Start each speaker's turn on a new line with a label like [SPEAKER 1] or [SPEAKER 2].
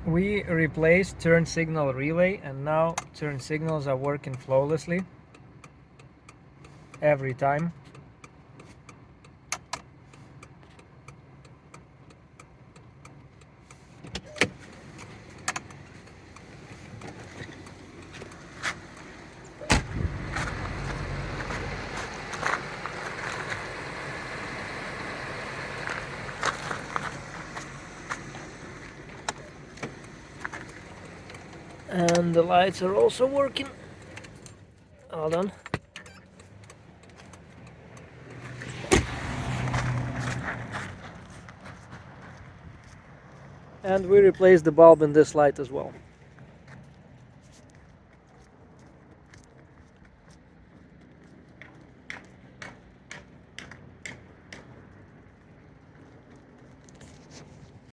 [SPEAKER 1] We replaced turn signal relay, and now turn signals are working flawlessly every time. And the lights are also working. Hold on. And we replaced the bulb in this light as well.